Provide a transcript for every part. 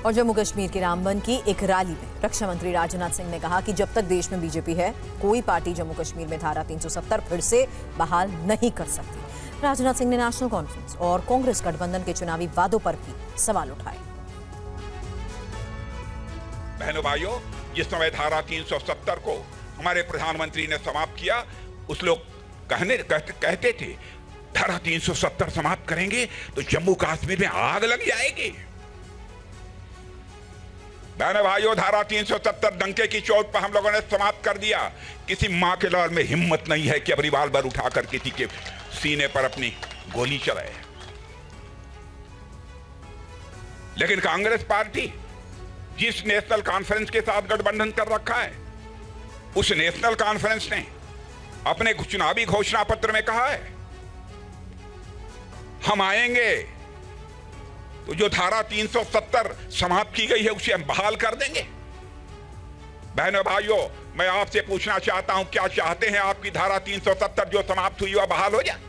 और जम्मू कश्मीर के रामबन की एक रैली में रक्षा मंत्री राजनाथ सिंह ने कहा कि जब तक देश में बीजेपी है, कोई पार्टी जम्मू कश्मीर में धारा 370 फिर से बहाल नहीं कर सकती। राजनाथ सिंह ने नेशनल कॉन्फ्रेंस और कांग्रेस गठबंधन के चुनावी वादों पर भी सवाल उठाए। बहनों भाइयों, जिस समय धारा 370 को हमारे प्रधानमंत्री ने समाप्त किया, उस लोग कहते थे धारा 370 समाप्त करेंगे तो जम्मू कश्मीर में आग लग जाएगी। बहनों भाइयों, धारा 370 डंके की चोट पर हम लोगों ने समाप्त कर दिया। किसी मां के लाल में हिम्मत नहीं है कि अब रिवाल्वर उठाकर किसी के सीने पर अपनी गोली चलाए। लेकिन कांग्रेस पार्टी जिस नेशनल कॉन्फ्रेंस के साथ गठबंधन कर रखा है, उस नेशनल कॉन्फ्रेंस ने अपने चुनावी घोषणा पत्र में कहा है हम आएंगे तो जो धारा 370 समाप्त की गई है उसे हम बहाल कर देंगे। बहनों भाइयों, मैं आपसे पूछना चाहता हूं, क्या चाहते हैं आपकी धारा 370 जो समाप्त हुई वह बहाल हो जाए?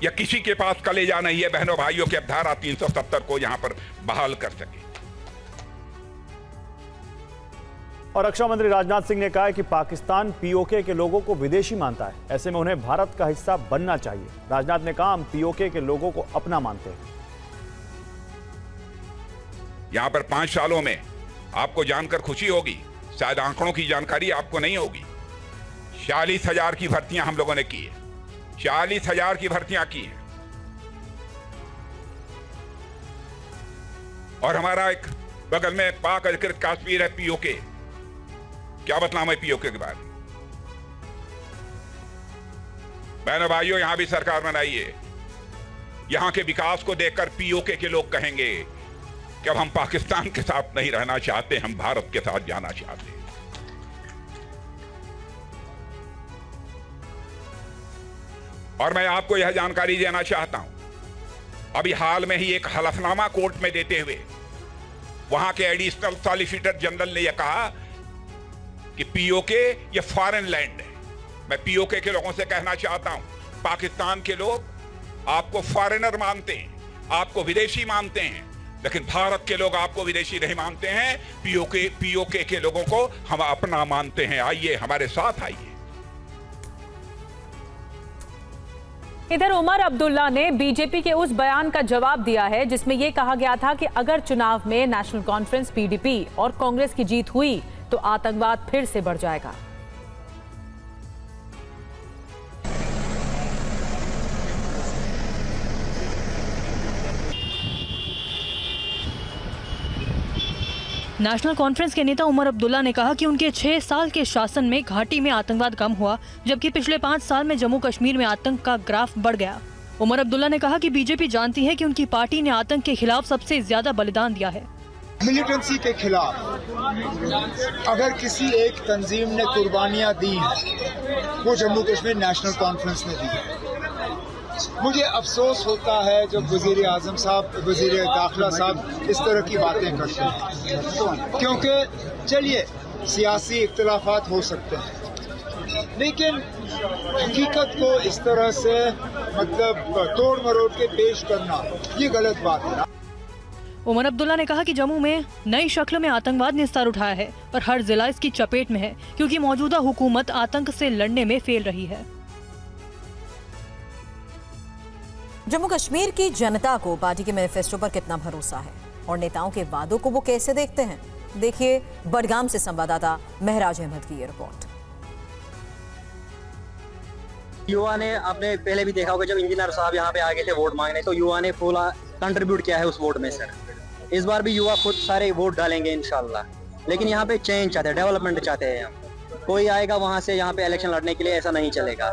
या किसी के पास कलेजा नहीं है बहनों भाइयों कि अब धारा 370 को यहां पर बहाल कर सके? और रक्षा मंत्री राजनाथ सिंह ने कहा है कि पाकिस्तान पीओके के लोगों को विदेशी मानता है, ऐसे में उन्हें भारत का हिस्सा बनना चाहिए। राजनाथ ने कहा हम पीओके के लोगों को अपना मानते हैं। यहां पर 5 सालों में आपको जानकर खुशी होगी, शायद आंकड़ों की जानकारी आपको नहीं होगी। 40,000 की भर्तियां हम लोगों ने की है, 40,000 की भर्तियां की है। और हमारा एक बगल में पाक अधिकृत कश्मीर है पीओके। क्या बतलाऊं मैं पीओके के बारे में? बहनों भाइयों, यहां भी सरकार बनाई है। यहां के विकास को देखकर पीओके के लोग कहेंगे कि अब हम पाकिस्तान के साथ नहीं रहना चाहते, हम भारत के साथ जाना चाहते हैं। और मैं आपको यह जानकारी देना चाहता हूं, अभी हाल में ही एक हलफनामा कोर्ट में देते हुए वहां के एडिशनल सॉलिसिटर जनरल ने यह कहा कि पीओके ये फॉरेन लैंड है। मैं पीओके के लोगों से कहना चाहता हूं, पाकिस्तान के लोग आपको फॉरेनर मानते हैं, आपको विदेशी मानते हैं, लेकिन भारत के लोग आपको विदेशी नहीं मानते हैं। पीओके के लोगों को हम अपना मानते हैं। आइए हमारे साथ आइए। इधर उमर अब्दुल्ला ने बीजेपी के उस बयान का जवाब दिया है जिसमें यह कहा गया था कि अगर चुनाव में नेशनल कॉन्फ्रेंस, पीडीपी और कांग्रेस की जीत हुई तो आतंकवाद फिर से बढ़ जाएगा। नेशनल कॉन्फ्रेंस के नेता उमर अब्दुल्ला ने कहा कि उनके 6 साल के शासन में घाटी में आतंकवाद कम हुआ, जबकि पिछले 5 साल में जम्मू कश्मीर में आतंक का ग्राफ बढ़ गया। उमर अब्दुल्ला ने कहा कि बीजेपी जानती है कि उनकी पार्टी ने आतंक के खिलाफ सबसे ज्यादा बलिदान दिया है। मिलिटेंसी के खिलाफ अगर किसी एक तंजीम ने कुर्बानियां दी वो जम्मू कश्मीर नेशनल कॉन्फ्रेंस ने दी। मुझे अफसोस होता है जब वजीर आजम साहब, वजीर दाखिला साहब इस तरह की बातें करते हैं, क्योंकि चलिए सियासी इख्तिलाफात हो सकते हैं, लेकिन हकीकत को इस तरह से तोड़ मरोड़ के पेश करना ये गलत बात है। उमर अब्दुल्ला ने कहा कि जम्मू में नई शक्ल में आतंकवाद ने सर उठाया है और हर जिला इसकी चपेट में है, क्योंकि मौजूदा हुकूमत आतंक से लड़ने में फेल रही है। जम्मू कश्मीर की जनता को पार्टी के मैनिफेस्टो पर कितना भरोसा है और नेताओं के वादों को वो कैसे देखते हैं, देखिए बडगाम से संवाददाता महराज अहमद की ये रिपोर्ट। युवा ने आपने पहले भी देखा होगा, जब इंजीनियर साहब यहाँ पे आ गए थे वोट मांगने, तो युवा ने पूरा कंट्रीब्यूट किया है उस वोट में। सर इस बार भी युवा खुद सारे वोट डालेंगे इंशाल्लाह, लेकिन यहाँ पे चेंज चाहते हैं, डेवलपमेंट चाहते हैं। कोई आएगा वहाँ से यहाँ पे इलेक्शन लड़ने के लिए, ऐसा नहीं चलेगा।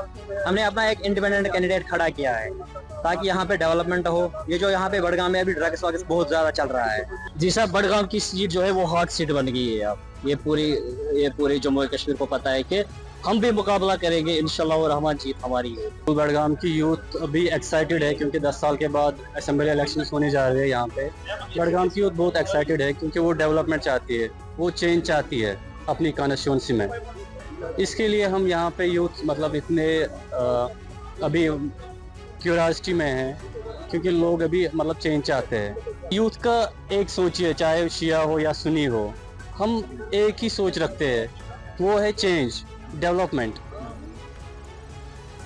हमने अपना एक इंडिपेंडेंट कैंडिडेट खड़ा किया है ताकि यहाँ पे डेवलपमेंट हो। ये जो यहाँ पे बडगाम में अभी ड्रग्स वगैरह बहुत ज्यादा चल रहा है। जी सर, बडगाम की सीट जो है वो हॉट सीट बन गई है। अब ये पूरी जम्मू कश्मीर को पता है कि हम भी मुकाबला करेंगे इंशाल्लाह और हमारी जीत हमारी है। तो बडगाम की यूथ अभी एक्साइटेड है क्योंकि 10 साल के बाद असेंबली इलेक्शंस होने जा रहे हैं यहाँ पे। बडगाम की यूथ बहुत एक्साइटेड है क्योंकि वो डेवलपमेंट चाहती है, वो चेंज चाहती है अपनी कॉन्स्टिट्यूंसी में। इसके लिए हम यहाँ पे यूथ इतने अभी क्यूरियोसिटी में हैं क्योंकि लोग अभी मतलब चेंज चाहते हैं। यूथ का एक सोचिए, चाहे शिया हो या सुन्नी हो, हम एक ही सोच रखते हैं, वो है चेंज, डेवलपमेंट।